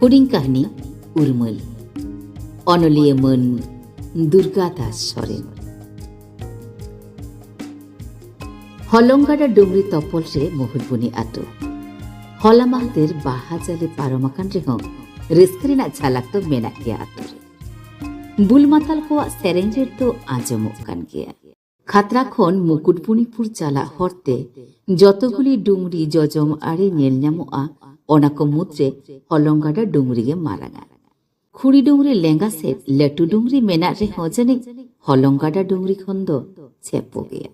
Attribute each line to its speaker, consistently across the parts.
Speaker 1: हुडिंग कहानी उर्मिल अनलिया मन दुर्गा दास सरेन हलंगाड़ा डुंगरी तपल रे मुहुलबुनी आतो हला माहदेर बाहा जाले पारमाकान रेहो रेस्करीना झालक तो मेना गया आतो रे बुलमाताल को सेरेंज रे तो आजमक कान गया खातरा खन मुकुटमणिपुर चाला हरते जतगुली डुंगरी जजम आड़े नेल ᱧᱟᱢᱚᱜᱼᱟ ओना को मुद्रे हलंगाड़ा डुंगरी गे मारांगा खुड़ी डुंगरी लेंगा से लटू डुंगरी मेना रे हजने हलंगाड़ा डुंगरी खन दो छेपो गया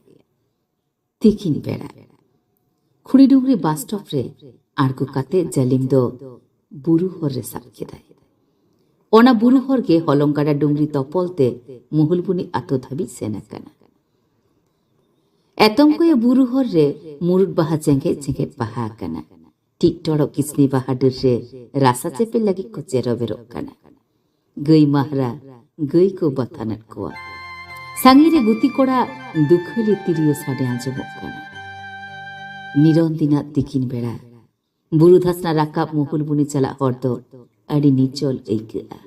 Speaker 1: तिकिन बेड़ा खुड़ी डुंगरी बस स्टॉप रे आड़गो काते जालिम दो बुरु हर रे साब केदाय ओना बुरु हर गे हलंगाड़ा डुंगरी तपलते मुहुलबुनी आतो धाबी सेना काना एतंको बुरु हर रे मुरुट बाहा जेंगे जेंगे बाहा काना ठीक टड़ो किसनी बाहादुर रे रासा चेपे लगी को चेरो बेरो काना गई महरा गई को बतानत कोआ सांगी रे गुती कोड़ा दुखली तिरियो साडे आंजमक काना निरंदिना तिकिन बेड़ा बुरु धसना राकाब मुहुलबुनी चला हरदो अड़ी निचल एइकेआ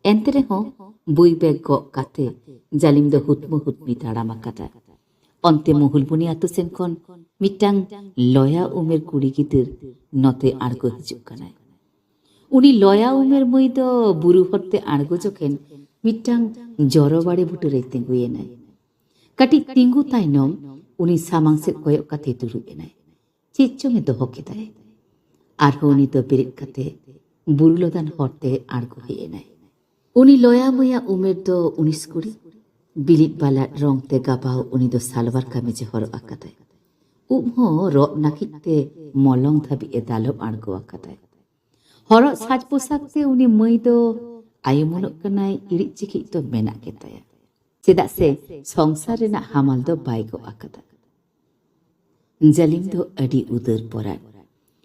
Speaker 1: एंते रेहो बुई बेग गो काते जालिम दो हुतमु हुतमी ताड़ामा काटा अंते मुहुलबुनी आतो सेन खन मिटांग लया उमेर कुड़ी गिदिर नते आड़गो हिजुग कानाय उनी लया उमेर मई दो बुरु हरते आड़गो जोखेन मिटांग जरबाड़ी बुटे रे तिंगुयेनाय काटी तिंगु तायनम उनी सामांग से कोयक काते दुरुबेनाय चिच्चोंगे दोहो केदाय आरहो उनी दो बेरेद काते बुरु लदान हरते आड़गो हेयेनाय उनी लया मया उमेर दो 19 कुड़ी बिलिट बाला रंग ते गाबाव उनी दो सालवार कामिज हरो आकादाय उमहो रब नाकिते मलंग धाबी ए दालब आड़गो आकादाय हरो साज पोशाक ते उनी मई दो आयुमनक कनाय इरिक चिकिक तो मेना केताया चेदा से संसार रेना हामाल दो बायगो आकादा जालिम दो अडी उदर परान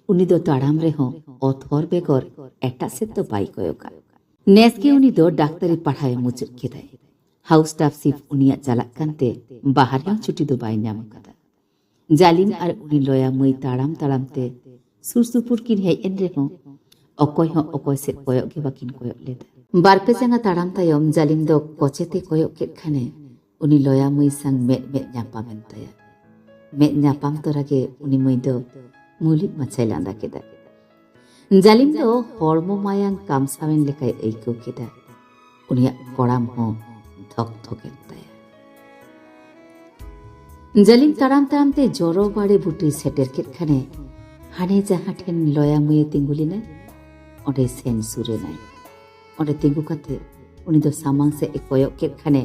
Speaker 1: उनी दो ताड़ाम रेहो अथर बेगर एटा से तो बाई कोयोका नेसके उनी दो डाक्तारी पढ़ाए मुचुद केदाय हाउस स्टाफ सिर्फ उनिया चालाक कानते बाहर yang छुट्टी दो बाई ᱧᱟᱢ कदा जालिम आर उनी लया मई ताड़ाम ताड़ाम ते सुरसुपुर किन हेज एन रेहो अकय हो अकय से कोयक गे बाकिन कोयक लेदा बारपे जांगा ताड़ाम तायम जालिम दो कोचेते कोयक केद खाने उनी लया मई सांग मेद मेद ᱧᱟᱯᱟᱢᱮᱱ ताया मेद ᱧᱟᱯᱟᱢ तोरागे उनी मई दो मुलिक माछाय लांदा केदा जालिम दो हरमो मायांग कामसावेन लेकाय एइको केदा उनिया कड़ाम हो धक धकेन ताया जालिम ताड़ाम ताड़ाम ते जरो बाड़े बुटी सेटेर केद खाने हाने जहाँ ठेन लया मई तिंगुलिनाय ओंडे सेन सुरेनाय ओंडे तिंगु काते उनी दो सामांग से कोयक केद खाने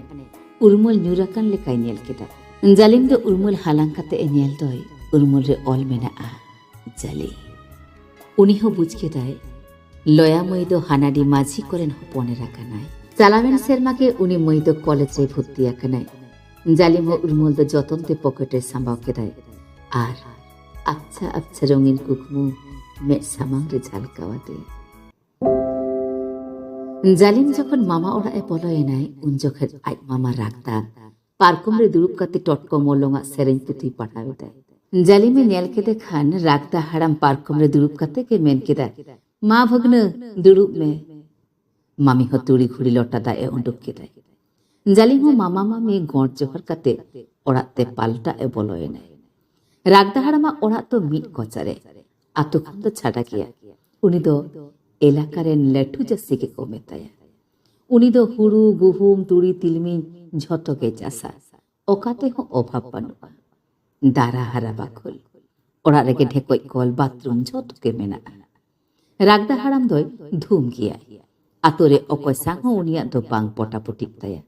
Speaker 1: उर्मुल न्यूराकान लेकाय नेल केदा जालिम दो उर्मुल हालांग काते ए नेल दोय उर्मुल रे ऑल मेनाआ जाली उनी हो बुझ केदाय लया मई दो हानाडी माझी करेन हपनेरा कानाय चालावेन सेरमा के उनी मई दो कॉलेज रे भर्ती आकानाय जालिम हो उर्मुल दो जतनते पकेटे साम्बाव केदाय आर अच्छा अच्छा रंगीन कुकमु मेद सामांग रे झालकावा दे जालिम जखन मामा ओड़ा ए बलयेनाय उन जखन आज मामा रागदा पारकुम रे दुरुब काते टटको मलंगा सेरेन पुथी पढ़ावेदाय जालिमे नेल केदे खान रागदा हाड़ाम पारकुम रे दुरुब काते के मेन केदा मा भग्न दुरुब में मामी हो तुड़ी घुड़ी लटा दा ए उंडुक केदाय जालिम हो मामा मामी गोंड जोहर काते ओड़ाते पाल्टा ए बलयेनाय रागदा हाड़ामा ओड़ा तो मिट कचारे आतो खन दो छाड़ा गया उनी दो एलाकारेन लटू जासी के को मेताया उनी दो हुड़ू गुहुम तुड़ी तिलमिन झतो के चासा ओकाते हो अभाव बानुआ दारा हारा बाखल ओड़ा रेगे ढेकोय कल बाथरूम झतो के मेना रागदा हाड़ाम दोय धूम गया आतोरे अकय सांग उनिया दो बांग पटापटी ताया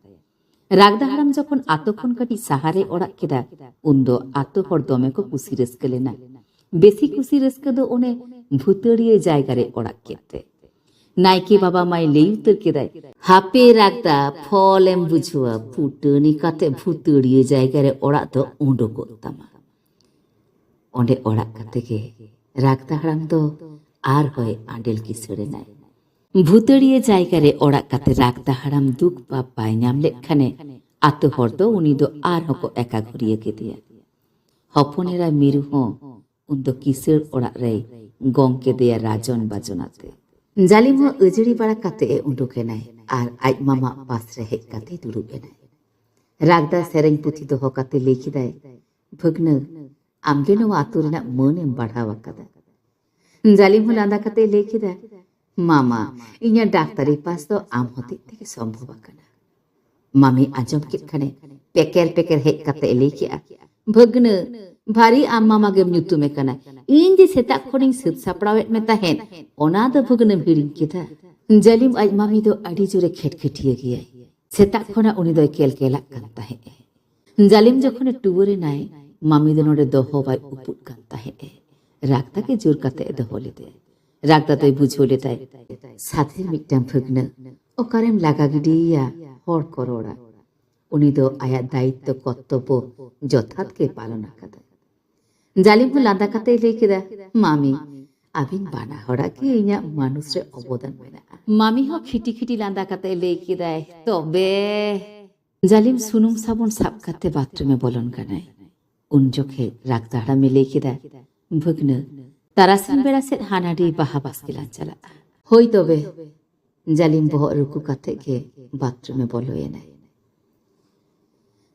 Speaker 1: रागदा हाड़ाम जखन आतो खन काटी साहारे ओड़ा केदा उन दो आतो हर दमे को कुसी रस्के लेना बेसी कुसी रस्के दो ओने भूतड़िए जायगा रे ओड़ा केते नायके बाबा माई लेई उतर केदाय हापे रागदा फल एम बुझुआ फुटनी काते भूतड़िए जायगा रे ओड़ा दो उंडोको तामा ओंडे ओड़ा काते के रागदा हाड़ाम दो आर होय आंडेल की सड़ेनाय भूतड़िए जायगा रे ओड़ा काते रागदा हाड़ाम दुख पाप बाय ᱧᱟᱢ लेखाने आतो हर दो उनी दो आर हको एका घुरिए केदिया हपनेरा मिरु हो उन दो किसर ओड़ा रे गंग केदिया राजन बाजनाते जालिम हो अजड़ी बड़ा काते उंडुके नाय आर आज मामा पास रे हेज काते दुड़ुबे नाय रागदा सेरेंग पुथी दोहो काते लेखि दाय भगनो आमगे नवा आतु रेना मन एम बढ़ावा कदा जालिम हो लांदा काते लेखि दाय मामा इन्या डाक्तारी पास तो आम होते तेके संभव कना मामी आजम के खने पेकेर पेकेर हेज काते लेखि आ भगनो भारी आम मामा गेम ᱧᱩᱛᱩᱢ ᱮ ᱠᱟᱱᱟ ᱤᱧ ᱡᱮ ᱥᱮᱛᱟᱜ ᱠᱷᱚᱱᱤᱧ ᱥᱟᱹᱛ ᱥᱟᱯᱲᱟᱣᱮᱫ ᱢᱮ ᱛᱟᱦᱮᱱ ᱚᱱᱟ ᱫᱚ ᱵᱷᱩᱜᱱᱟᱹᱢ ᱦᱤᱲᱤᱧ ᱠᱮᱫᱟ ᱡᱟᱞᱤᱢ ᱟᱡ ᱢᱟᱢᱤ ᱫᱚ ᱟᱹᱰᱤ ᱡᱳᱨᱮ ᱠᱷᱮᱴᱠᱷᱮᱴᱤᱭᱟᱹ ᱜᱮᱭᱟᱭ ᱥᱮᱛᱟᱜ ᱠᱷᱚᱱᱟᱜ ᱩᱱᱤ ᱫᱚᱭ ᱠᱮᱞᱠᱮᱞᱟᱜ ᱠᱟᱱ ᱛᱟᱦᱮᱸᱫ ᱡᱟᱞᱤᱢ ᱡᱚᱠᱷᱚᱱᱮ ᱴᱩᱣᱟᱹᱨᱮᱱᱟᱭ ᱢᱟᱢᱤ ᱫᱚ ᱱᱚᱰᱮ ᱫᱚᱦᱚ ᱵᱟᱭ ᱩᱯᱩᱫ ᱠᱟᱱ ᱛᱟᱦᱮᱸᱫ ᱨᱟᱜᱫᱟ ᱜᱮ ᱡᱳᱨ ᱠᱟᱛᱮ ᱫᱚᱦᱚ ᱞᱮᱫᱮ ᱨᱟᱜᱫᱟ ᱫᱚᱭ ᱵᱩᱡᱷᱟᱹᱣ ᱞᱮᱫᱟᱭ ᱥᱟথᱮ ᱢᱤᱫᱴᱟᱝ ᱵᱷᱟᱹᱜᱱᱟᱹ ᱚᱠᱟᱨᱮᱢ ᱞᱟᱜᱟ ᱜᱤᱰᱤᱭᱮᱭᱟ ᱦᱚᱲ ᱠᱚ ᱨᱚᱲᱟ उनी दो आया दायित्व कर्तव्य यथार्थ के पालन आकादा जालिम हो लांदा काते लई केदा मामी आबिन बाना हड़ा के इया मानुष रे अवदान मेना मामी हो खिटी खिटी लांदा काते लई केदा तबे जालिम सुनुम साबुन साब काते बाथरूम में बोलन कानाय उन जोखे रागदाड़ा में लई केदा भगनो तारासिन बेड़ा से हानाडी बाहा बास्किलान चला होई तबे जालिम बह रुकु काते के बाथरूम में बोलोयेना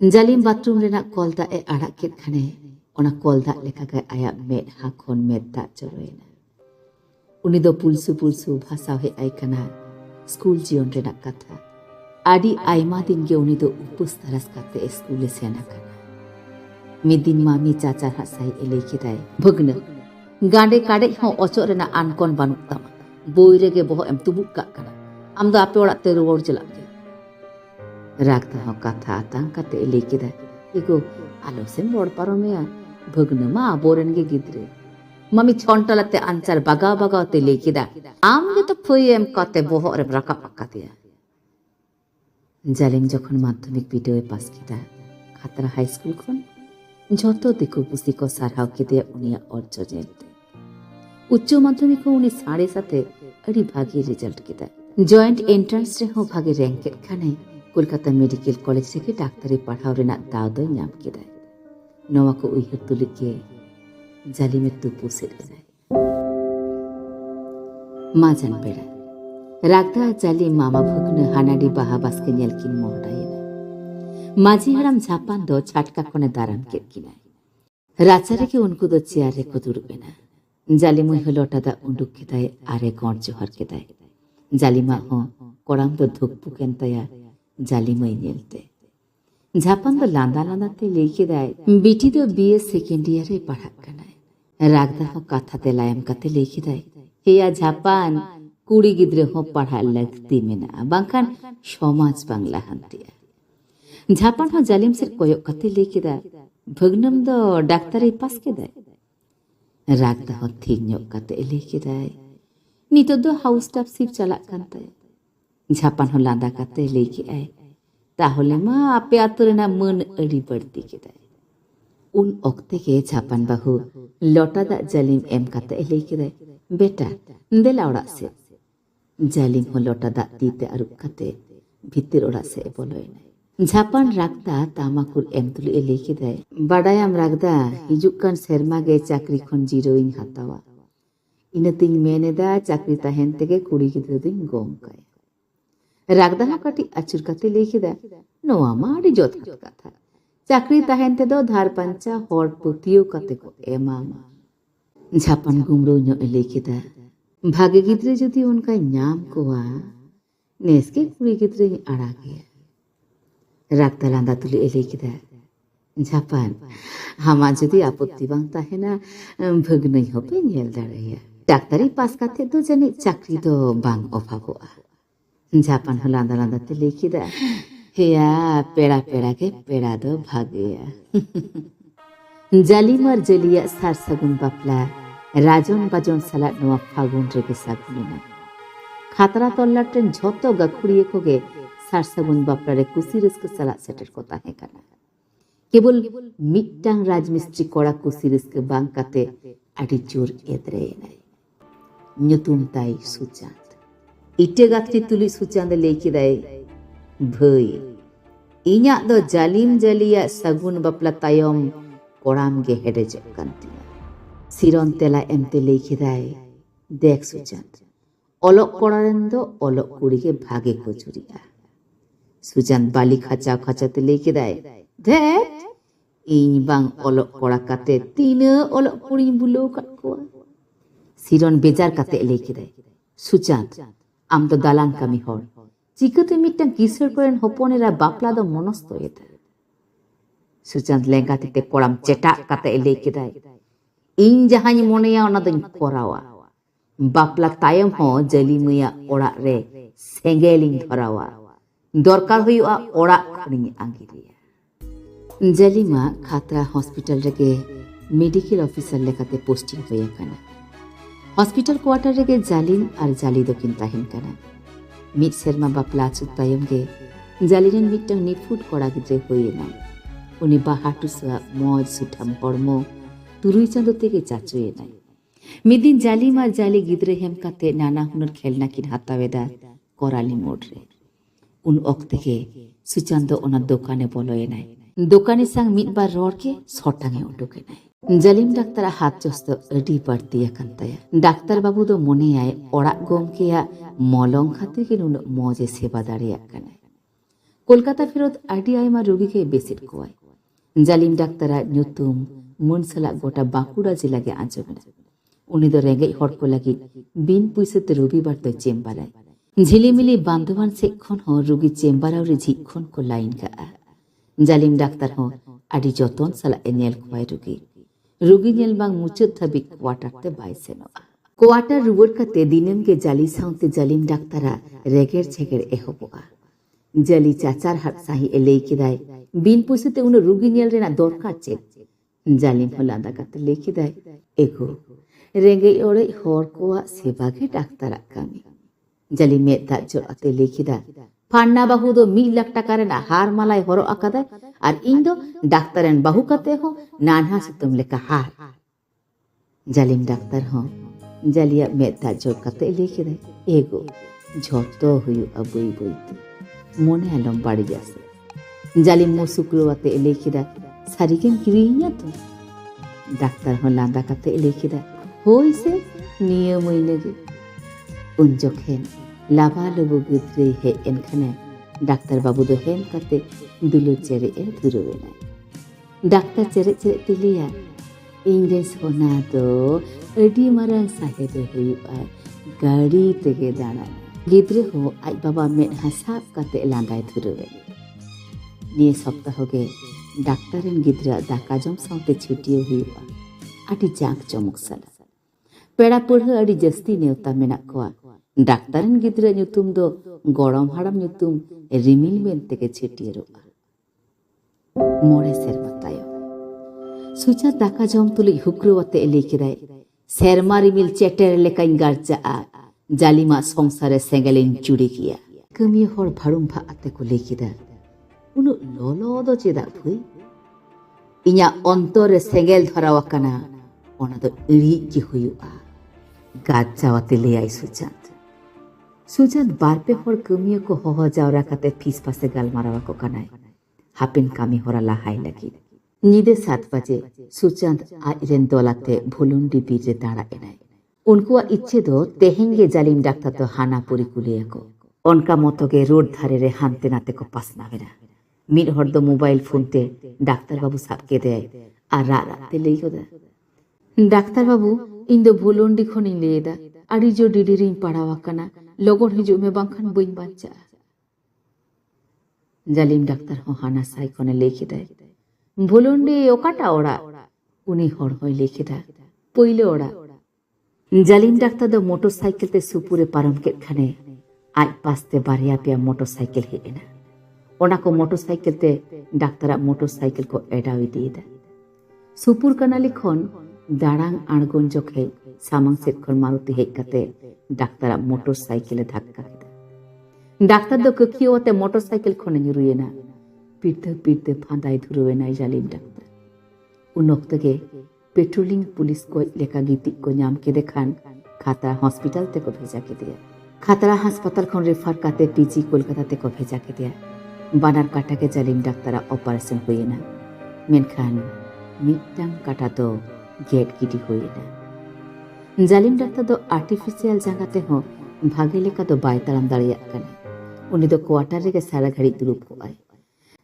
Speaker 1: जालिम बाथरूम रेना कल दाग ए आड़ाग केद खाने ओना कल दाग लेखा गे आया मेद हा खन मेद दाग जरोयेना उनी दो पुलसु पुलसु भाषा हे आय कना स्कूल जीवन रेना कथा आडी आयमा दिन गे उनी दो उपस तरस काते स्कूल सेना कना मिद दिन मामी चाचा हासाई एले केदाय भगनो गांडे काडे हो ओचो रेना आनकन बानुक तामा बोई रेगे बहो एम तुबुक का कना आम दो आपे ओड़ाग ते रुवाड़ चला रागदा हो कथा आतां काते लई केदा इगो आलो सेम रोड पारोमेया भगनो मा आबोरेन गे गिद्रे मामी छंटलाते आंचार बागा बागाते लई केदा आम गे तो फई एम काते बहर रे राका पाकातिया जालिम जखन माध्यमिक भिडियो पास केदा खातरा हाई स्कूल खन जतो दिकु पुसी को सारहाव केदे उनिया अर्जो जेलते उच्च माध्यमिक को उनी 7.5 अड़ी भागी रिजल्ट केदा जॉइंट एंट्रेंस रे हो भागे रैंक के खाने कोलकाता मेडिकल कॉलेज से डाक्तारी पढ़ाव रेना दाव दो नाम केदा नवा को उइहर तुली के जालिम तुपु सेदाय माजन बेड़ा रागदा जालिम मामा भगनो हानाडी बाहा बास्के नेलकिन मोहडायेना माजी हराम झापान दो छाटका खने दारान केद किना राचारे के उनको दो चेयर रे को दुड़बेना जालिम हलोटा दा उंडुक केदाय आरे गण जोहर केदाय जालिमा हो कोड़ाम दो धुकपुकेन तया जालिमई नेलते झापान दो लांदा लांदा ते लई केदाय बीटी दो बीए सेकेंड ईयर रे पढ़ाक कनाय रागदा हो कथा ते लायम काते लई केदाय हेया झापान कुड़ी गिद्रे हो पढ़ा लगती मेना बांखान समाज बांगला हंतिया झापान हो जालिम से कोयो काते लई केदा भगनम दो डाक्तारी पास केदाय रागदा हो ठीक ᱧᱚᱜ काते लई केदाय नितो दो हाउस स्टाफ सिप चलाक कानताय झापान हो लांदा काते लई के आय ताहले मा आपे आतु रेना मन अड़ी बढ़ती केदाय उन ओक्ते के झापान बाहु लोटा दा जालिम एम काते लई केदाय बेटा देला ओड़ा से जालिम हो लोटा दा तीते अरुप काते भितिर ओड़ा से बोलोयना झापान रागदा तामाकुल एम तुली लई केदाय बाडायाम रागदा हिजुक कान सेरमा गे चाकरी खन जिरोइं हातावा इनतिं मेनेदा चाकरी ताहेन तेगे कुड़ी गिद्रा दुं गोम काया रागदा हो काटी अचुर काते लई केदा नोवा मा आडी जथात कथा चाकरी ताहेन ते दो धार पंचा हर पतियो काते को एमामा झापान गुमरो ᱧᱚᱜ लई केदा भागे गिद्रे जदि उनका नाम कोवा नेसके कुड़ी गिद्रे आड़ा गया रागदा लांदा तुली लई केदा झापान हामा जदि आपत्ति बांग ताहेना भगनई होपे नेल दाड़ाया डाक्तारी पास काते दो जने चाकरी दो बांग अभावोआ झापान हो लांदा लांदा ते लई केदा हेया पेड़ा पेड़ा के पेड़ा दो भागेया जालिम और जलिया सार सगुन बापला राजन बाजन साला नोआ फागुन रेगे सागुनेना खातरा तल्ला ट्रेन झतो गाखुड़िए कोगे सार सगुन बापला रे कुसी रस्क साला सेटर को ताहे काना केवल मिट्टांग राजमिस्त्री कोड़ा कुसी रस्क बांग काते आडी जोर एदरेनाय ᱧᱩᱛᱩᱢ ताई सुचांद इटे गाथरी तुली सुचांद लई केदाय भई इᱧᱟᱜ दो जालिम जलिया सगुन बापला तायम कोड़ाम गे हेडेजोग कान तिया सिरन तेला एमते लई केदाय देख सुचांद olok koraren do olok kuri ke bhage ko juriya. Sujan bali khacha khacha te leke dai. That ing bang olok kora kate tina olok kuri bulo kat ko. Siron bejar kate leke dai. Sujan am to dalan kami hor. Chikate mittang kisar koren hoponera bapla do monosto eta. Sujan lenga te koram cetak kate leke dai. Ing jahany moneya ona do korawa. Bapla tayam ho jali muya orak re sengeling dharawa. Dorkar huyu'a orak khoni angiriya. Jalima Khatra hospital rege medical officer lekate posting hoya kana. Hospital quarter rege Jalin ar Jali dokin tahin kana. Mid serma bapla chu tayam ge Jalinen mittang nifut kora gidre hoye na. Uni bahatu sa moj sutham pormo turui chando teke chachuye na. Midin Jalim ar Jali gidre hem kate nana hunor khelna kin hataweda korali modre. Un okte ke Suchando ona dokane boloye nai. Dokane sang midbar ror ke sotange odoke nai. Jalim daktara hat josto adi bartiya kantaya. Daktar babu do mone ay orak gomke ya molong khatir ke nun moje seba dariya kanai. Kolkata firot adi ay ma rogi ke besit koai. Jalim daktara nyutum munsala gota Bankura jila ge anjobena. Uni do rengei hor ko lagi bin puisete রবিবার তো চেম্বারায় ঝিলিমিলি বান্ধবান সেক্ষণ হ রোগী chamber আউরে ঝিক্ষণ কো line কা জালিম doctor হ আডি যতন সালা এনিয়াল কোয়াই রোগী নেল বাং মুচুত থাবি কোয়াটারতে বাইসেন কোয়াটার রুবর কাতে দিনেম কে জালি সাউতে জালিম ডাক্তারা রেগের ছেগের এহবয়া জালি চাচার হাত সাহি এলেই কিদায় বিন পুইসেতে উন রোগী নেল রেনা দরকার চে জালিম হলাদা কাতে লেখি দেয় এগো Renge ore hor koa sebage daktara kami. Jali meta jor ate lekhida. Panna bahu do 1 lakh taka rena har malai horo akada ar indo daktaren bahu kate ho nanha sutum leka har. Jalim daktar ho jaliya meta jor kate lekhida. Ego jhoto huyu abui boite. Mone alom badi jase. Jalim mo sukro ate lekhida. Sariken kirinya to. Daktar ho landa kate lekhida. होइसे नियम लगे उन जोखेन लाभा लोबो गिद्रे हे एनखने doctor बाबू दो हेन करते दुलो चेरे ए दुरोवे ना doctor चेरे चेरे तिलिया English होना तो एडी मारन साहेब हुआ गाड़ी तेगे दाना गिद्रे हो आज बाबा में हसाब करते लांगाय दुरोवे निये सप्ताह होगे डाक्टर इन गिद्रा दाका जम साउते छुट्टी हुआ आटी जाक चमक सला पेड़ा पढ़ा अड़ी जस्ती नेवता मेना कोआ डाक्तारन गिद्रा nyutum do gorom haram nyutum rimil mente ke chetiero more serma tayo sucha daka jom tuli hukru wate lekidai serma rimil cheter lekain garja a jalima songsare sengelin churi kiya kami hor bharum bha ate ko lekida unu lolo do cheda phui inya ontore sengel dharawa kana ona do iri ki huyua गाज जावाते ले आई सुजात बारपे हर कमियो को हो जावरा काते fees पासे गाल मारावा को कनाय हापिन कामी होरा लाहाई लगी निदे 7 बजे सुजात आइरेन दोलाते भुलुंडी बीजे दाड़ा एनाय उनको इच्छे दो तेहेंगे जालिम डाक्टर तो हाना पुरी कुलिया को उनका मतोगे रोड धारे रे हानते नाते को पास ना वेरा मिड हर दो मोबाइल फोन ते डाक्टर बाबू साब के दे आ राते लेयो दा डाक्टर बाबू इन दो भुलुंडी खोनी लेदा अड़ी जो डिडिरिंग पढ़ावा कना लोगों हिजु में बंखन बुइन बच्चा जालिम डाक्टर हो हाना साई कोने लेखि दे भुलुंडी ओकाटा ओड़ा उनी हर होय लेखि दा पहिले ओड़ा जालिम डाक्टर दो मोटरसाइकिल ते सुपुरे पारम के खाने आज पासते बारिया पे मोटरसाइकिल हेना ओना को मोटरसाइकिल ते डाक्टरा मोटरसाइकिल को एडावी दीदा सुपुर कनाली खोन दाड़ांग आड़गोन जोखे सामंग सेट खन मारुति हेज कते डाक्टरा मोटरसाइकिले धक्का केदा डाक्टर दो कखियोते मोटरसाइकिल खन ᱧᱩᱨᱩᱭᱮᱱᱟ पीड़ते फांदाय धुरुवेना जालिम डाक्टर उन वक्त के पेट्रोलिंग पुलिस को लेका गीति को नाम के देखान खातरा हॉस्पिटल ते को भेजा के दिया खातरा अस्पताल खन रेफर काते पीजी कोलकाता ते को भेजा के दिया बानार काटा के जालिम डाक्टरा ऑपरेशन हुएना मेनखान मिटटांग काटा तो गेट गिटी हुएना जालिम डाक्टर दो आर्टिफिशियल जगहते हो भागे लेका तो बाय ताराम दाड़ियाग कना उनी दो क्वार्टर रे सारा घड़ी दुरुब कोआय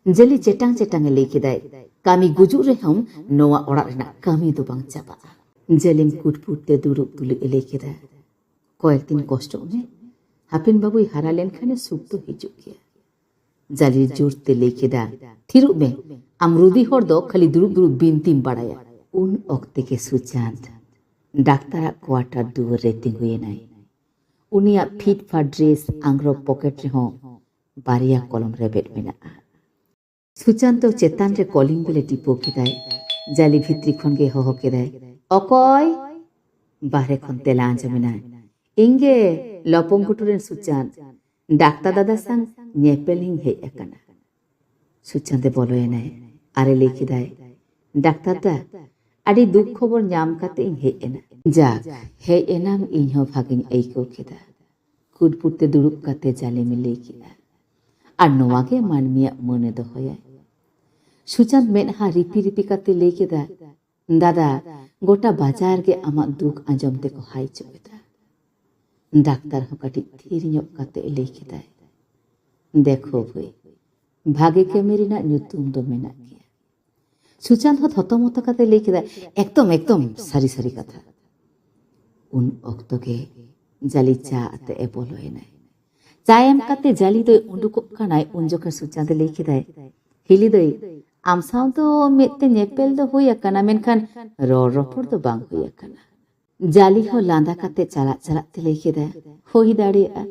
Speaker 1: जली चेटांग चेटांग लई केदाय कामी गुजुग रेहम नोआ ओड़ा रेना कामी दो बांग चाबा जलिम कुटपुटते दुरुब तुले लई केदा कयेक दिन कष्ट में हापिन बाबू हारा लेनखाने सुख तो हिजुग गया जाली जोरते लई केदा थिरुब में अमरुदी हर दो खाली दुरुब दुरुब बिनतीम बाड़ाया उन ओक्ते के सुचांत डाक्तारा क्वार्टर दुवर रे तिंगुए नाय उनिया फिट फाट ड्रेस आंग्रो पॉकेट रे हो बारिया कलम रेबेट मेनाआ सुचांत चेतान रे कॉलिंग बेले टिपो केदाय जाली भित्री खन गे होहो केदाय अकय बाहरे खन तेला आंजमेना इंगे लपंगुटुरेन सुचांत डाक्तार दादा संग नेपेलिंग हे एकना सुचांते बोलोय नाय आरे लई केदाय डाक्तार दा आडी दुख खबर नाम काते इन हे एना जाक हे एनाम इन हो भागिन एइको केदा कुटपुटते दुरुब काते जाले में लई केदा आर नोवा गे मानमिया मने दोहया सुचांत मेनहा रिपी रिपी काते लई केदा दादा गोटा बाजार गे आमा दुख आंजमते को हाई चोबेदा डाक्तार हो कटी थीर ᱧᱚᱜ काते लई केदा देखो भई भागे के मेरी ना ᱧᱩᱛᱩᱢ दो मेना गया सुचांत हो थतमत काते लई केदा एकदम एकदम सारी सारी कथा उन ओक्तो के जाली चा आते ए बोलोय नाय चायम काते जाली दो उंडुको कानाय उन जोकर सुचांत लई केदाय हिली दई आम साव दो मेते नेपेल दो हुई अकना मेनखान रोड रोपड़ दो बांग हुई अकना जाली हो लांदा काते चला चला ते लई केदाय होई दाड़िया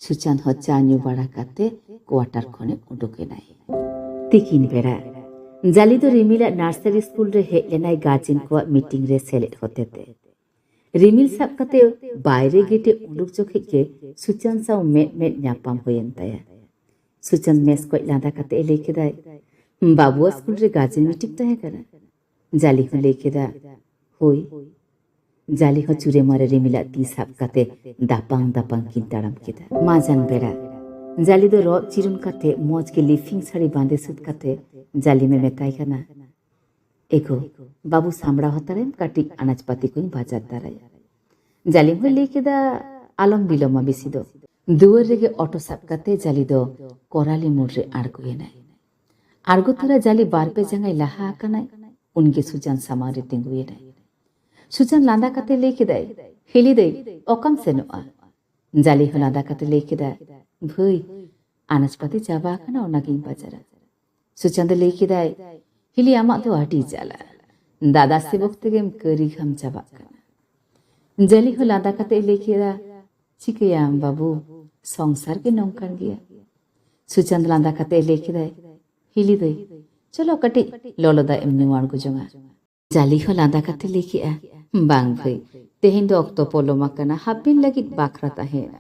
Speaker 1: सुचांत हो चा ᱧᱩ बाड़ा काते क्वार्टर खने उडुके नाय तिकिन बेड़ा जाली दो रिमिला नार्सारी स्कूल रे हेज लेनाय गार्जियन को मीटिंग रे सेलेक्ट होते ते रिमिल साब काते बायरे गेटे उडुक जोखे के सुचांत साव मेट मेट ᱧᱟᱯᱟᱢ होयेन ताया सुचांत मेस को लांदा काते लई केदाय बाबुआ स्कूल रे गार्जियन मीटिंग तहे कना जाली हो लई केदा होई जाली हो चुरे मारे रिमिला ती साब काते दापांग दापांग किन ताड़ाम केदा माजान बेड़ा जाली दो रॉब चिरुन काते मौज के लिफिंग साड़ी बांधे सुत काते जाली में मेताय कना एगो बाबू सामड़ा होतारेम काटी अनाज पाती कोई बाजार दाराया जाली हो लई केदा आलम बिलोमा बिसी दो दुवर रेगे ऑटो साब काते जाली दो कोराली मोड़ रे आड़गोए नाय आड़गो तोरा जाली बार पे जंगाय लाहा आकानाय उनके सुचांत सामान रे तिंगुए नाय सुचांत लांदा काते लई केदाय हिली दई ओकाम सेनोआ जाली हो लांदा काते लई केदा भई अनाज पाती चाबा आकाना ओनागिन बाजारा सुचांत लई केदाय हिली आमा तो आटी जाला दादा से वक्त गेम करी घम चाबा काना जाली हो लांदा काते लई केदा चिकयाम बाबू संसार के नौकान गया सुचांत लांदा काते लई केदाय हिली दई चलो कटी लोलोदा एमनी वाणगु जोंगा जाली हो लांदा काते लई केआ बांग भई तेहिन दो ऑक्तो पोलोमा कना हापिन लगी बाखरा ताहेना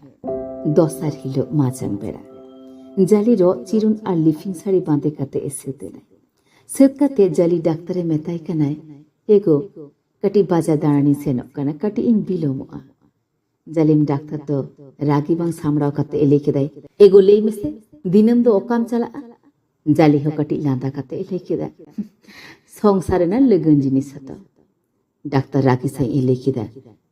Speaker 1: दोसार हिलो माजन बेड़ा जाली रो चिरुन आर लिफिंग साड़ी बांधे काते एसेते नाय सेत काते जाली डाक्तारे मेताय कनाय एगो कटी बाजा दाणी सेनो कना कटी इन बिलोमोआ जालिम डाक्तार तो रागी बांग सामड़ाव काते लई केदाय एगो लई मेसे दिनम दो ओकाम चला जाली हो कटी लांदा काते लई केदाय संसारे ना लगन जिनिस हतो डाक्तार रागी साई लई केदा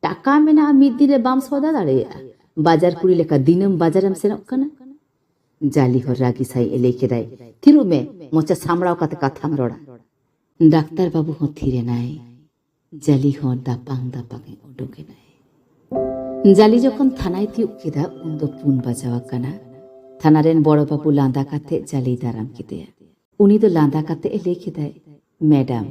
Speaker 1: टाका मेना मिद दिन रे बाम सौदा दाड़ेया बाजार कुड़ी लेका दिनम बाजारम सेनो कना जाली हो रागी साई लई केदाय थिरु में मोचा सामड़ाव काते कथाम रोड़ा डाक्तार बाबू हो थिरे नाय जाली हो दापांग दापांग उडुके नाय जाली जखन थानाय तियुक केदा उन दो पुन बाजावा कना थाना रेन बड़ बाबू लांदा काते जाली दाराम केदेया उनी दो लांदा काते लई केदाय मैडम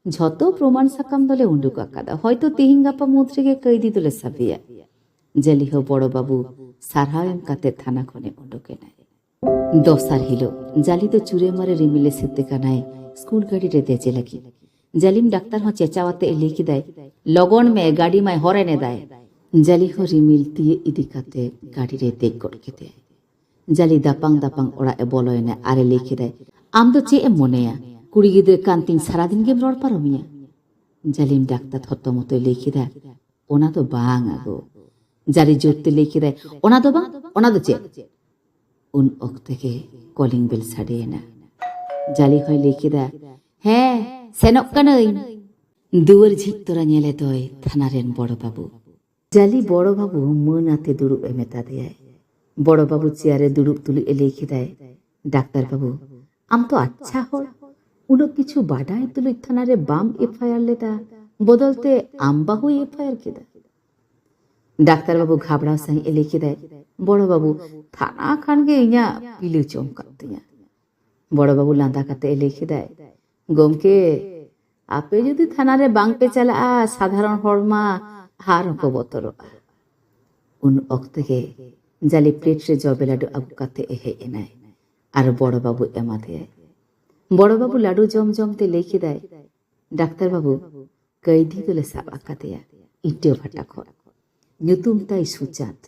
Speaker 1: झतो प्रमाण साकाम दले उंडुक आकादा हयतो तेहिन गापा मुद्रे गे कैदी दले साबिया जाली हो बड़ बाबू सारहाएम काते थाना खने उंडुके नाय दोसार हिलो जाली तो चुरे मारे रिमिले सेते कानाय स्कूल गाड़ी रे देजे लगी जालिम डाक्तार हो चेचावाते लई केदाय लगन में गाड़ी माय हरेने दाय जाली हो रिमिल तिये इदी काते गाड़ी रे देख गड केदे जाली दापांग दापांग ओड़ा ए बोलोयना आरे लई केदाय आम दो चे एम मोनेया कुड़ी गिद्रे कांतिन सारा दिन गेम रोड पारोमिया जालिम डाक्तार थत्तो मतो लई केदा ओना तो बांग आगो जारी जोरते लई केदाय ओना दो बांग ओना दो चे उन ओक्ते के कॉलिंग बेल साडेना जाली होय लई केदा हे सेनोक कानई दुवर झिक तोरा नेले दोय थाना रेन बड़ बाबू জালি বড়বাবু মনাতে দুড়ুব মেতা দেয়। বড়বাবু চেয়ারে দুড়ুব তুলি লিখে দেয়, ডাক্তারবাবু আম তো আচ্ছা হর উনো কিছু বাডাই তুলি থানারে বাম এফআইআর লেদা বদলতে আমবাহু এফআইআর কেদা। ডাক্তারবাবু ঘাবড়াও সাই লিখে দেয়, বড়বাবু থানা খানগে ইয়া পিলু চমকাতিয়া। বড়বাবু লাঁদা কাতে লিখে দেয়, গমকে আপে যদি থানারে বাং পে চালা সাধারণ হরমা হার বতর উন অক্তকে জালি প্লেটরে জবে লাডু আবু কাতে এহে এনায় আর বড়বাবু এমা দেয়। বড়বাবু লাডু জমজমতে লিখে দেয়, ডাক্তারবাবু কৈদি তুলে সাবা কাতেয়া ইটেও ভাটা খর nyutum tai sucat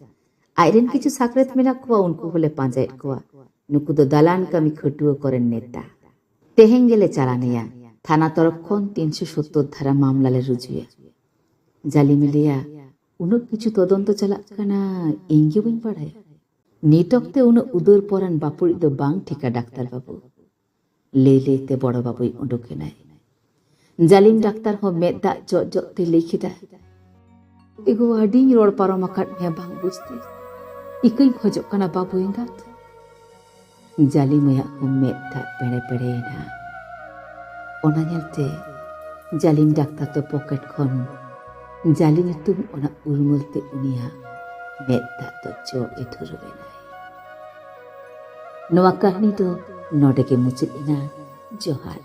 Speaker 1: airen কিছু সাকরাত মেনা কোয়া উনকু হলে পাঁজাইট কোয়া নুকু তো দালান কামি খটুও করেন নেতা তেহেং গেলে চালানিয়া থানা তরক্ষণ 370 ধারা মামলালে রুজুয়া জালি মিলিয়া উনক কিছু তদন্ত চালাক কানা ইঙ্গি বইন পড়ায় নিটকতে উনো উদর পরান বাপুরি তো বাং ঠিকা ডাক্তারবাবু লেতে বড়বাবুই উডুকে নাই। জালিম ডাক্তার হ মেদা জতে লিখি দেয়, এগো আডিং রোড পারমাকাট মে বাং বুঝতে ইকই খোঁজক কানা বাবু এঙ্গাত। জালি ময়া মেদা পেড়ে পেড়ে না ওনা ñelte জালিম ডাক্তার তো পকেট খন জালি নিতুম ওনা উলমুলতে উনিয়া মেদা তো চো এধুরবে নাই। নোয়া কাহিনী তো নডেকে মুচিত ইনা জোহার।